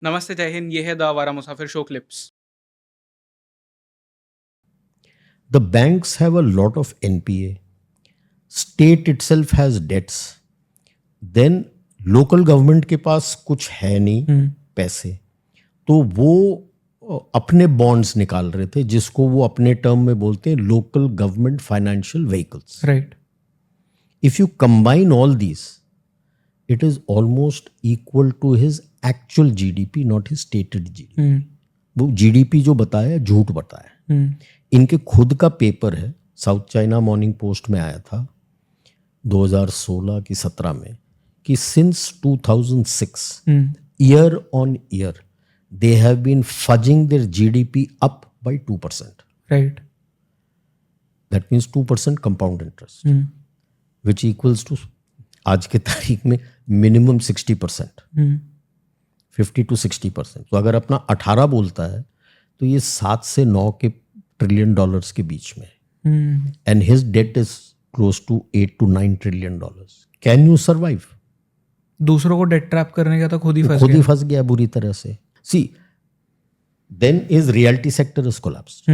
नमस्ते, जय हिंद। ये है द आवारा मुसाफिर show clips. The banks have a lot of NPA. State itself has debts. Then local government के पास कुछ है नहीं पैसे, तो वो अपने बॉन्ड्स निकाल रहे थे, जिसको वो अपने टर्म में बोलते हैं local government financial vehicles. Right. If you combine all these, it is almost equal to his actual GDP, not his stated GDP. वो GDP जो बताया झूठ बताया। इनके खुद का पेपर है, साउथ चाइना मॉर्निंग पोस्ट में आया था 2016 की 17 में, कि since 2006 year on year they have been fudging their GDP up by 2%. Right. That means 2% compound interest, which equals to आज के तारीख में मिनिमम 60%, 50 to 60%. तो अगर अपना 18 बोलता है तो ये 7 से 9 के ट्रिलियन डॉलर्स के बीच में, and his debt is close to 8 to 9 trillion dollars. Can you survive? दूसरों को डेट ट्रैप करने का तो खुद ही फंस गया बुरी तरह से. See, then his reality sector is collapsed,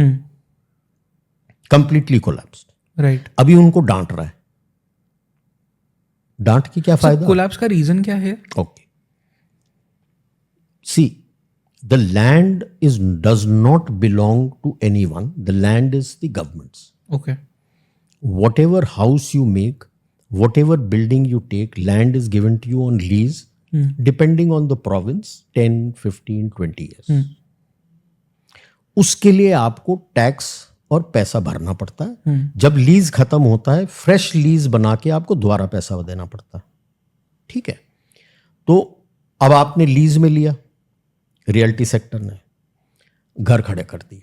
completely collapsed. Right. अभी उनको डांट रहा है. डांट के क्या फायदा? कोलैप्स का रीजन क्या है? Okay, see, the land does not belong to anyone. The land is the government's. Okay. Whatever house you make, whatever building you take, land is given to you on lease, depending on the province, 10, 15, 20 years. उसके लिए आपको tax और पैसा भरना पड़ता है. जब lease खत्म होता है, फ्रेश लीज बना के आपको दोबारा पैसा देना पड़ता है. ठीक है, तो अब आपने लीज में लिया, रियल्टी सेक्टर ने घर खड़े कर दिए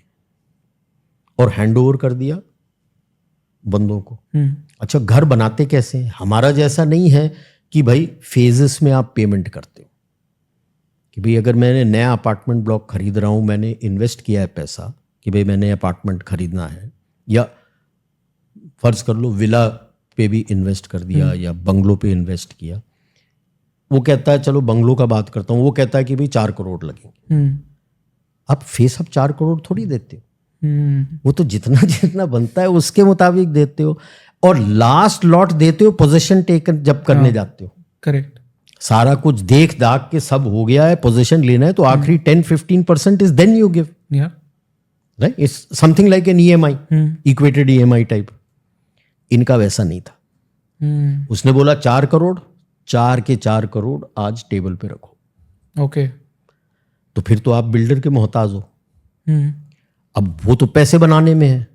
और हैंडओवर कर दिया बंदों को. अच्छा, घर बनाते कैसे हैं? हमारा जैसा नहीं है कि भाई फेजेस में आप पेमेंट करते हो, कि भाई अगर मैंने नया अपार्टमेंट ब्लॉक खरीद रहा हूं, मैंने इन्वेस्ट किया है पैसा कि भाई मैंने अपार्टमेंट खरीदना है, या फर्ज कर लो विला पे भी इन्वेस्ट कर दिया या बंगलो पे इन्वेस्ट किया. वो कहता है, चलो बंगलो का बात करता हूँ, वो कहता है कि भाई 4 करोड़ लगेंगे. आप फेस आप 4 करोड़ थोड़ी देते हो, वो तो जितना जितना बनता है उसके मुताबिक देते हो, और लास्ट लॉट देते हो पोजीशन टेकन जब करने जाते हो. करेक्ट. सारा कुछ देख दाख के सब हो गया है, पोजीशन लेना है, तो आखिरी 10-15% is then you give. Right, it's something like an EMI, equated EMI type. इनका वैसा नहीं था. उसने बोला 4 करोड़, 4 के 4 करोड़ आज टेबल पे रखो. ओके. तो फिर तो आप बिल्डर के मोहताज हो. अब वो तो पैसे बनाने में है,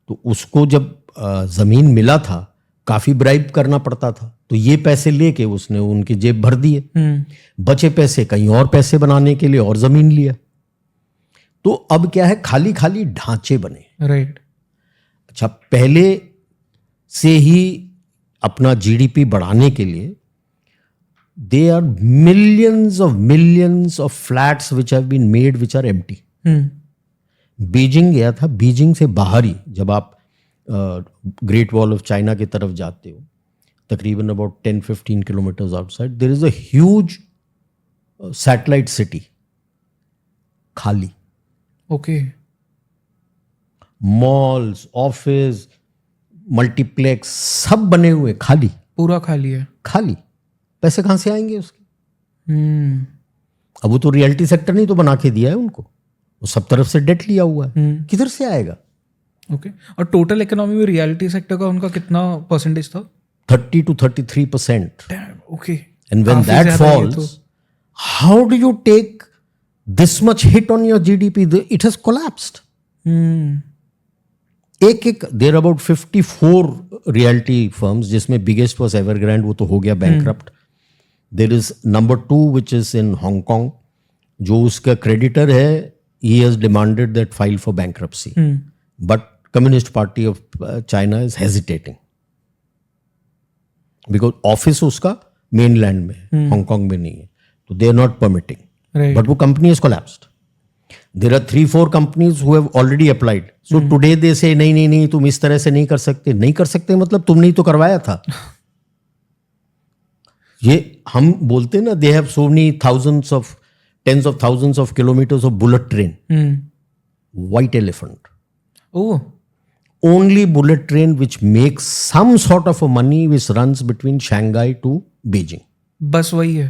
तो उसको जब जमीन मिला था काफी ब्राइब करना पड़ता था, तो ये पैसे लेके उसने उनकी जेब भर दिए. बचे पैसे कहीं और पैसे बनाने के लिए और जमीन लिया. तो अब क्या है, खाली खाली ढांचे बने. राइट. अच्छा, पहले से ही अपना जीडीपी बढ़ाने के लिए there are millions of flats which have been made which are empty. Beijing गया था, बीजिंग से बाहर ही जब आप ग्रेट वॉल ऑफ चाइना की तरफ जाते हो, तकरीबन about 10-15 kilometres outside, there is a huge satellite city खाली. ओके. मॉल्स, ऑफिस, मल्टीप्लेक्स सब बने हुए, खाली, पूरा खाली है. खाली. पैसे कहां से आएंगे उसके? अब वो तो रियलिटी सेक्टर नहीं तो बना के दिया है उनको, वो सब तरफ से डेट लिया हुआ है, किधर से आएगा? ओके. और टोटल इकोनॉमी में रियलिटी सेक्टर का उनका कितना परसेंटेज था? 30 to 33%. Okay. And when that falls, how do you take this much hit on your GDP? It has collapsed. एक देयर अबाउट 54 रियलिटी फर्म्स, जिसमें बिगेस्ट वाज एवरग्रांड, वो तो हो गया bankrupt. There is number 2 which is in Hong Kong, जो उसका creditor है, he has demanded that file for bankruptcy, but communist party of China is hesitating because office उसका mainland में है, हांगकांग में नहीं है, तो they are not permitting. But वो company is collapsed. There are 3-4 companies who have already applied. So today they say नहीं, तुम इस तरह से नहीं कर सकते. नहीं कर सकते मतलब तुमने ही तो करवाया था. ये हम बोलते ना, they have so many thousands of tens of thousands of kilometers of bullet train. White elephant. Oh, Only bullet train which makes some sort of a money which runs between Shanghai to Beijing. बस वही है.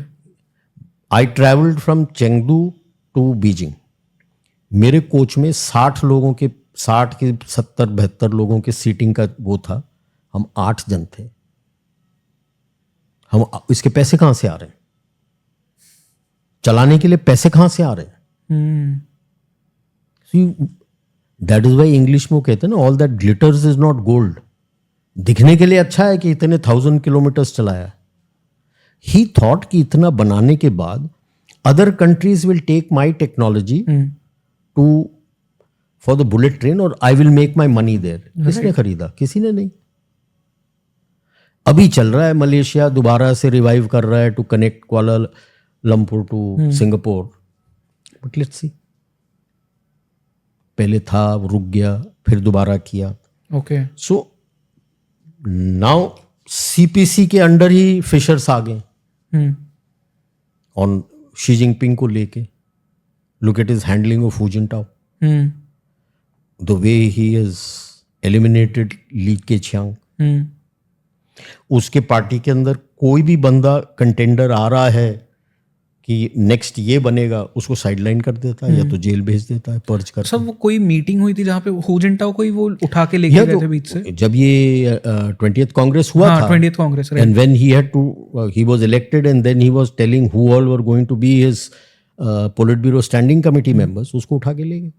I traveled from Chengdu to Beijing. मेरे coach में 60 लोगों के 60 के 70-72 लोगों के सीटिंग का वो था. हम 8 जन थे. हम इसके पैसे कहां से आ रहे हैं? चलाने के लिए पैसे कहां से आ रहे हैं? दैट इज वाई इंग्लिश में वो कहते हैं ना, all that glitters is not gold. दिखने के लिए अच्छा है कि इतने 1000 किलोमीटर्स चलाया. ही थॉट कि इतना बनाने के बाद other countries will take my technology to for the bullet train और I will make my money there. किसने खरीदा? किसी ने नहीं. अभी चल रहा है, मलेशिया दोबारा से रिवाइव कर रहा है to connect Kuala Lumpur to Singapore. But let's see. पहले था, रुक गया, फिर दोबारा किया. ओके. सो नाउ सीपीसी के अंडर ही फिशर्स आ गए ऑन शी जिनपिंग को लेके. Look at his handling of Hu Jintao, the way he has eliminated Li Keqiang. उसके पार्टी के अंदर कोई भी बंदा कंटेंडर आ रहा है कि नेक्स्ट ये बनेगा, उसको साइडलाइन कर देता है या तो जेल भेज देता है, पर्ज कर. सब वो कोई मीटिंग हुई थी जहाँ पे हू जिनटाओ को ही वो उठा के लेके गए थे बीच से. जब ये 20th कांग्रेस हुआ था, 20th Congress, and when he had to he was elected and then he was telling who all were going to be his Politburo standing committee members, उसको उठा के ले गए.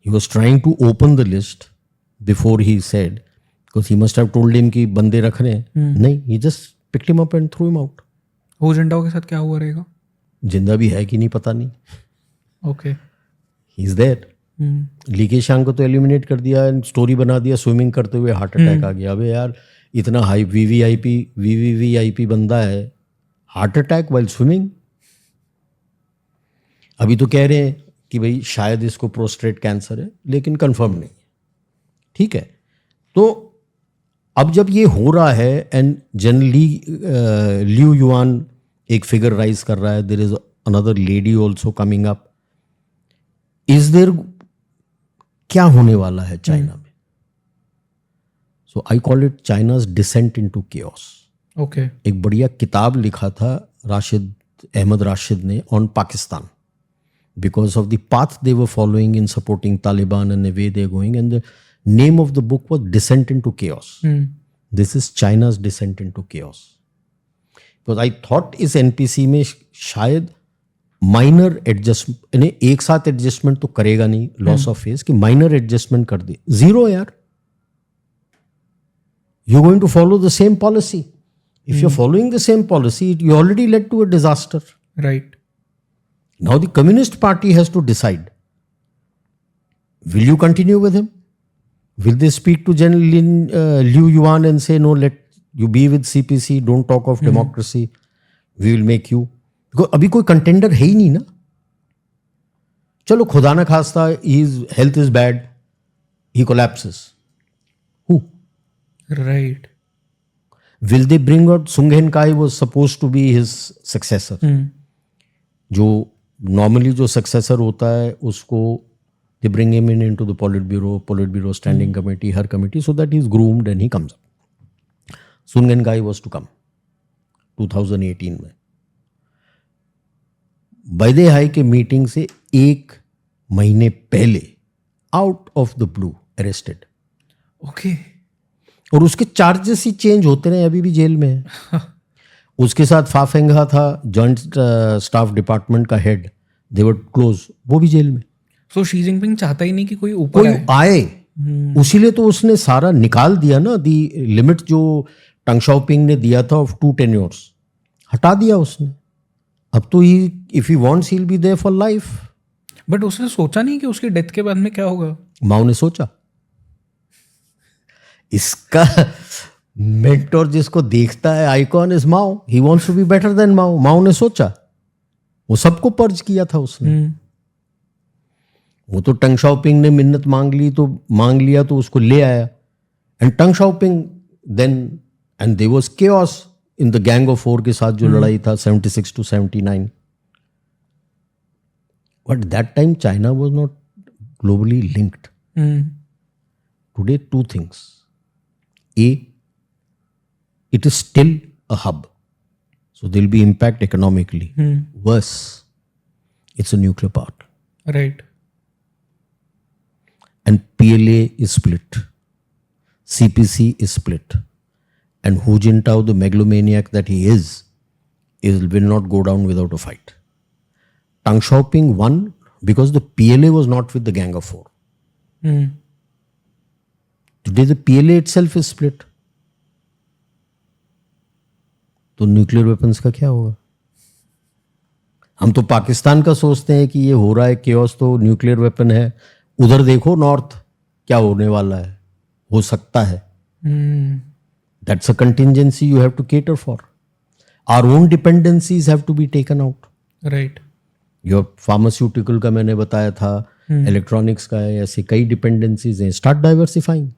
He was trying to open the list before he said, because he must have told him कि बंदे रख रहे हैं. नहीं, he just picked him up and threw him out. हू जिनटाओ के साथ क्या हुआ रहेगा? जिंदा भी है कि नहीं पता नहीं. Okay. He is there. Li Keqiang को तो एलिमिनेट कर दिया, स्टोरी बना दिया स्विमिंग करते हुए हार्ट अटैक आ गया. अबे यार, इतना हाई वीवीआईपी बंदा है, हार्ट अटैक वाइल स्विमिंग. अभी तो कह रहे हैं कि भाई शायद इसको प्रोस्टेट कैंसर है, लेकिन कंफर्म नहीं. ठीक है. तो अब जब ये हो रहा है एंड जनरली लियू युआन एक फिगर राइज कर रहा है, there is another lady also coming up. Is there क्या होने वाला है चाइना में? So I call it China's descent into chaos. Okay. एक बढ़िया किताब लिखा था अहमद राशिद ने on Pakistan, because of the path they were following in supporting Taliban and the way they are going, and name of the book was Descent into Chaos. This is China's descent into chaos. Because I thought इस NPC में शायद minor adjustment, यानी एक साथ adjustment तो करेगा नहीं, loss of face, कि माइनर एडजस्टमेंट कर दे. जीरो यार, you going to follow the same policy. If you are following the same policy, you already led to a disaster. Right. Now the communist party has to decide, will you continue with him? Will they speak to General Liu Yuan and say, no, let you be with CPC, don't talk of democracy, we will make you? Because अभी कोई contender है ही नहीं ना. चलो खुदा ना खास्ता, his health is bad, he collapses. Who? Right. Will they bring out Sung Hen Kai was supposed to be his successor. जो normally जो successor होता है उसको they bring him into the Politburo standing committee, her committee, so that he's groomed and he comes up. Sun Gen Gai was to come 2018 में. बैदे high के meeting से 1 महीने पहले out of the blue arrested. Okay. और उसके charges ही change होते रहे, अभी भी जेल में है. उसके साथ फाफेंगा था, जॉइंट स्टाफ डिपार्टमेंट का हेड, दे वर क्लोज, वो भी जेल में. सो शी जिनपिंग चाहता ही नहीं कि कोई ऊपर आए. उसीलिए तो उसने सारा निकाल दिया ना, दी लिमिट जो टंग शाओपिंग ने दिया था ऑफ 2 tenures, हटा दिया उसने. अब तो he if he wants he will be there for life. But उसने सोचा नहीं कि उसकी डेथ के बाद में क्या होगा. माओ ने सोचा. इसका मेंटोर जिसको देखता है icon is Mao. He wants to be better than Mao. Mao ने सोचा, वो सबको पर्ज किया था उसने. वो तो टंग शाओपिंग ने मिन्नत मांग लिया तो उसको ले आया. And Deng Xiaoping then, and there was chaos in the gang of four के साथ जो लड़ाई था 76 to 79, but that time China was not globally linked. Today, two things. A, it is still a hub. So there will be impact economically. Worse, it's a nuclear power. Right. And PLA is split. CPC is split. And Hu Jintao, the megalomaniac that he is will not go down without a fight. Deng Xiaoping won because the PLA was not with the Gang of Four. Today the PLA itself is split. तो nuclear weapons का क्या होगा? हम तो पाकिस्तान का सोचते हैं कि ये हो रहा है केओस, तो न्यूक्लियर वेपन है. उधर देखो नॉर्थ क्या होने वाला है, हो सकता है. That's a contingency you have to cater for. Our own dependencies have to be taken out. Right. Your pharmaceutical का मैंने बताया था, इलेक्ट्रॉनिक्स का है, ऐसे कई डिपेंडेंसीज हैं. Start diversifying.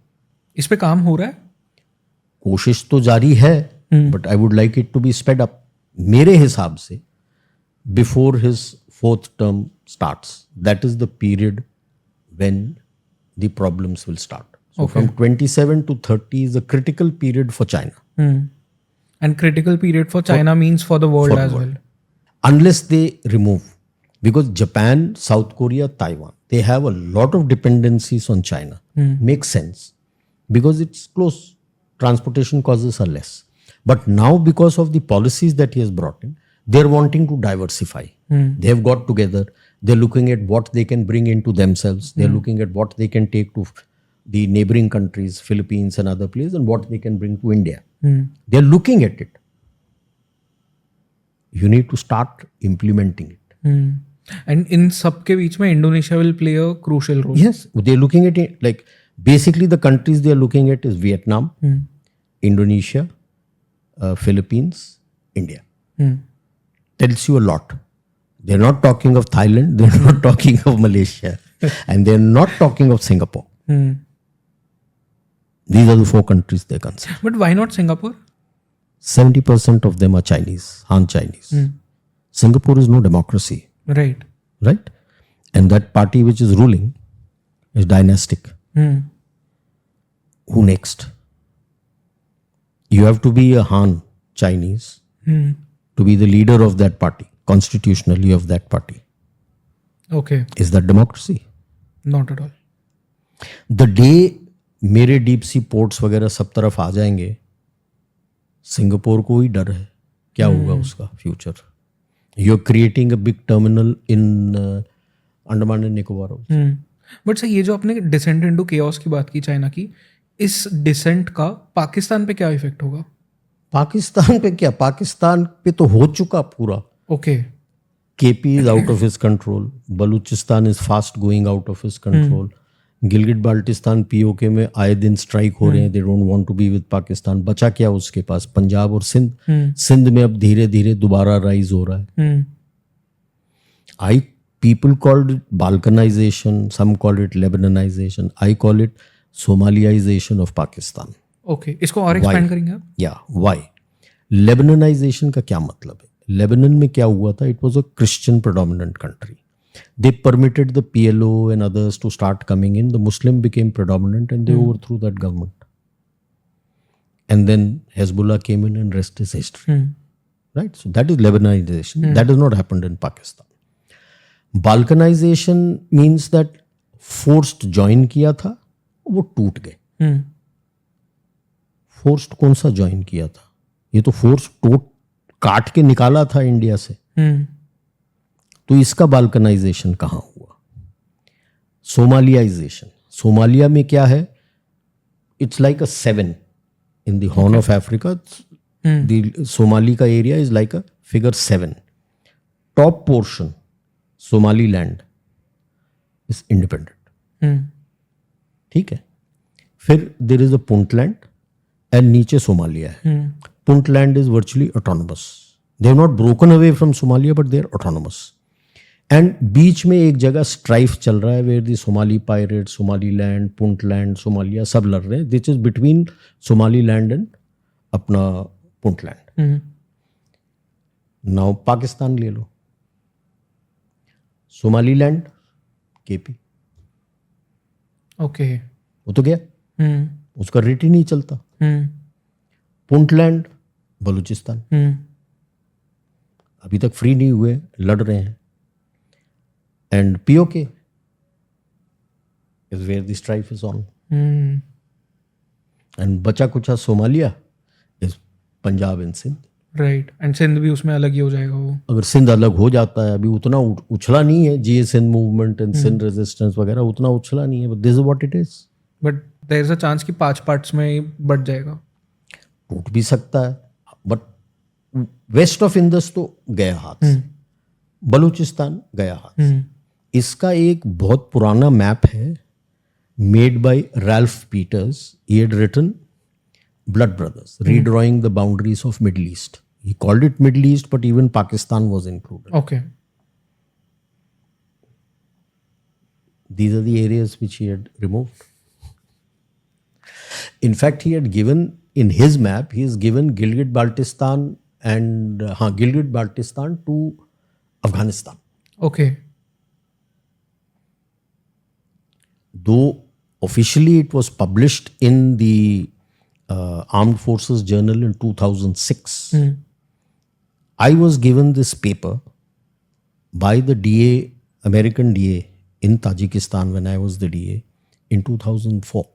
इस पे काम हो रहा है, कोशिश तो जारी है, but I would like it to be sped up. मेरे हिसाब से before his 4th term starts, that is the period when the problems will start. So from 27 to 30 is a critical period for China. And critical period for China means for the world as well. Unless they remove, because Japan, South Korea, Taiwan, they have a lot of dependencies on China. Makes sense because it's close. Transportation costs are less. But now because of the policies that he has brought in, they're wanting to diversify. They have got together. They're looking at what they can bring into themselves. They're looking at what they can take to the neighboring countries, Philippines and other places, and what they can bring to India. They're looking at it. You need to start implementing it. And in सब के बीच में Indonesia will play a crucial role. Yes, they're looking at it. Like basically the countries they're looking at is Vietnam, Indonesia, Philippines, India. Tells you a lot. They're not talking of Thailand, they're not talking of Malaysia, and they're not talking of Singapore. These are the 4 countries they consider. But why not Singapore? 70% of them are Chinese, Han Chinese. Singapore is no democracy. Right. Right? And that party which is ruling is dynastic. Who next? You have to be a Han Chinese to be the leader of that party, constitutionally of that party. Okay. Is that democracy? Not at all. The day मेरे deep sea ports वगैरह सब तरफ आ जाएंगे, Singapore को ही डर है क्या होगा उसका future. You are creating a big terminal in Andaman and Nicobar. But sir ये जो आपने डिसेंट इनटू केओस की बात की चाइना की, इस डिसेंट का पाकिस्तान पे क्या इफेक्ट होगा? पाकिस्तान पे क्या, पाकिस्तान पे तो हो चुका पूरा. Okay. KP is out of his control, Balochistan is fast going out of his control, Gilgit Baltistan PoK में आए दिन स्ट्राइक हो रहे हैं. They don't want to be with Pakistan. बचा क्या उसके पास? पंजाब और सिंध. सिंध में अब धीरे धीरे दोबारा राइज हो रहा है. I people called it balkanization, some call it lebanonization, I call it somaliaization of Pakistan. Okay, इसको और एक्सपेंड करेंगे आप? या व्हाई? लेबननाइजेशन का क्या मतलब है? लेबनन में क्या हुआ था? It was a Christian predominant country. They permitted the PLO and others to start coming in. The Muslim became predominant and they overthrew that government. And then Hezbollah came in and rest is history. Right? So that is Lebanization. That has not happened in Pakistan. Balkanization means that forced join किया था, वो टूट गए. Forced कौन सा join किया था? ये तो forced काट के निकाला था इंडिया से. तो इसका बाल्कनाइजेशन कहाँ हुआ? सोमालियाइजेशन. सोमालिया में क्या है? It's like a 7 in the horn of Africa. The Somali का area is like a figure 7. Top portion Somaliland is independent. ठीक है. फिर there is a Puntland and नीचे सोमालिया है. Puntland is virtually autonomous. They have not broken away from Somalia but they are autonomous. And बीच में एक जगह strife चल रहा है where the Somali pirate, Somaliland, Puntland, Somalia सब लड़ रहे हैं. This is between Somali land and अपना पुंटलैंड. नाउ पाकिस्तान ले लो, सोमालीलैंड केपी, ओके। वो तो गया, उसका रेट ही नहीं चलता। पुंटलैंड बलूचिस्तान अभी तक फ्री नहीं हुए, लड़ रहे हैं। And POK is where the strife is on. And बचा कुचा Somalia is Punjab and Sindh. Right, and Sindh भी उसमें अलग ही हो जाएगा वो। अगर सिंध अलग हो जाता है, अभी उतना उछला नहीं है, Jeay Sindh movement and Sindh resistance वगैरह उतना उछला नहीं है, but this is what it is. But there is a chance कि 5 पार्ट्स में ही बढ़ जाएगा। टूट भी सकता है, बट वेस्ट ऑफ इंडस तो गया हाथ से, बलूचिस्तान गया हाथ से। इसका एक बहुत पुराना मैप है made by Ralph Peters. He had written Blood Brothers, redrawing the boundaries of Middle East. He called it Middle East, but even Pakistan was included. Okay. These are the areas which he had removed. In fact, he had given, in his map, he has given Gilgit-Baltistan and Gilgit-Baltistan to Afghanistan. Okay. Though officially it was published in the Armed Forces Journal in 2006. I was given this paper by the DA, American DA in Tajikistan when I was the DA in 2004.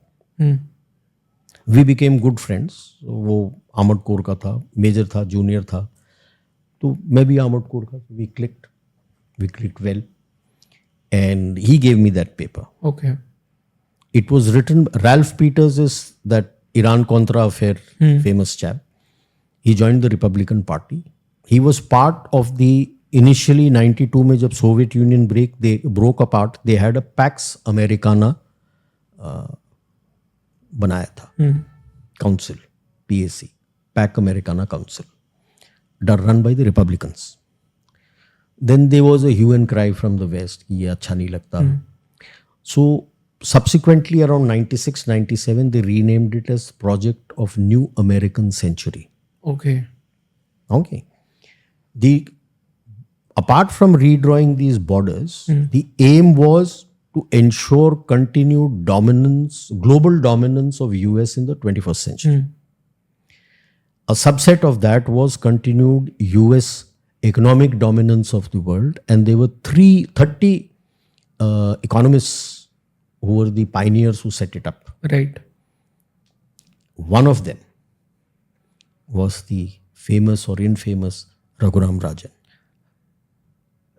We became good friends. वो armoured corps का था, major था, junior था, तो मैं भी armoured corps का। We clicked well, and he gave me that paper. Okay. It was written. Ralph Peters is that Iran-Contra affair, famous chap. He joined the Republican Party. He was part of the initially 92 में जब Soviet Union broke apart, they had a Pax Americana बनाया था, council, PAC, Pax Americana Council, run by the Republicans. Then there was a hue and cry from the West कि ये अच्छा नहीं लगता. So subsequently around 96-97 they renamed it as Project of New American Century. Okay. Apart from redrawing these borders, the aim was to ensure continued dominance, global dominance of US in the 21st century. A subset of that was continued US economic dominance of the world, and there were 30 economists who were the pioneers who set it up. Right. One of them was the famous or infamous Raghuram Rajan.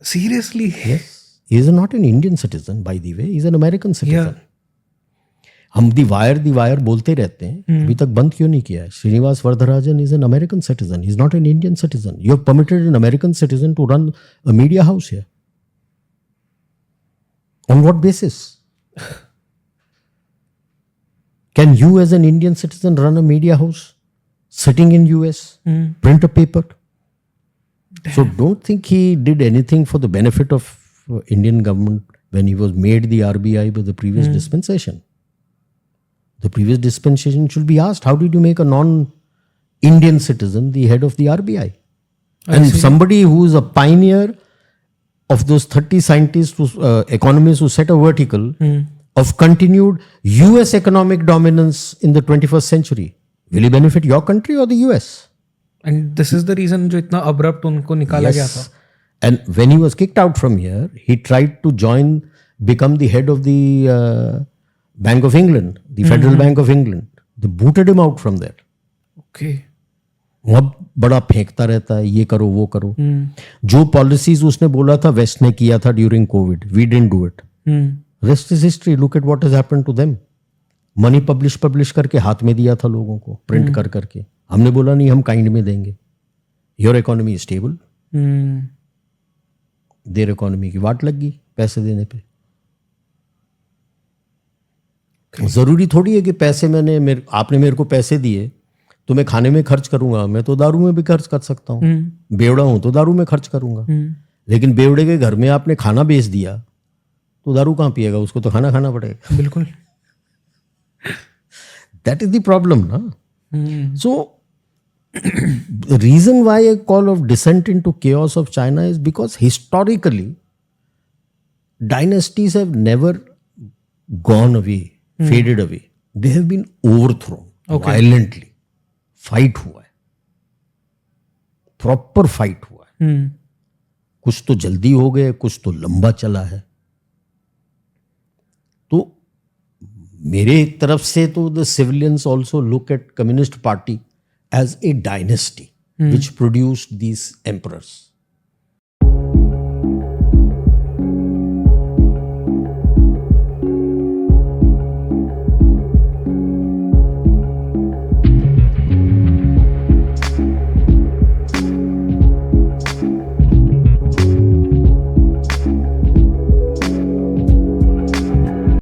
Seriously? Yes. He is not an Indian citizen, by the way. He is an American citizen. हम दी wire बोलते रहते हैं, अभी तक बंद क्यों नहीं किया है? Srinivas Varadarajan is an American citizen. He is not an Indian citizen. You have permitted an American citizen to run a media house here. On what basis? Can you as an Indian citizen run a media house sitting in US, print a paper? Damn. So don't think he did anything for the benefit of Indian government when he was made the RBI by the previous dispensation. The previous dispensation should be asked, how did you make a non-Indian citizen the head of the RBI? And somebody who is a pioneer of those 30 scientists, economists who set a vertical of continued US economic dominance in the 21st century. Will he benefit your country or the US? And this is the reason जो इतना abrupt उनको निकाला गया था. And when he was kicked out from here, he tried to become the head of the Bank of England, the Federal Bank of England. They booted him out from there. Okay. वह बड़ा फेंकता रहता है, ये करो वो करो. जो पॉलिसीज उसने बोला था वेस्ट ने किया था during Covid, we didn't do it. Rest is history. Look at what has happened to them. Money publish करके हाथ में दिया था लोगों को, प्रिंट कर करके. हमने बोला नहीं, हम काइंड में देंगे. Your economy is stable. There economy की वाट लग गई पैसे देने पे. जरूरी थोड़ी है कि पैसे आपने मेरे को पैसे दिए तो मैं खाने में खर्च करूंगा. मैं तो दारू में भी खर्च कर सकता हूँ. बेवड़ा हूं तो दारू में खर्च करूंगा. लेकिन बेवड़े के घर में आपने खाना बेच दिया तो दारू कहाँ पिएगा? उसको तो खाना खाना पड़ेगा. बिल्कुल. दैट इज द प्रॉब्लम ना. सो The reason why I call of descent into chaos of China is because historically dynasties have never gone away, faded away. They have been overthrown violently. Fight हुआ है, proper fight हुआ है. कुछ तो जल्दी हो गए, कुछ तो लंबा चला है. तो मेरे एक तरफ से तो the civilians also look at communist party as a dynasty which produced these emperors.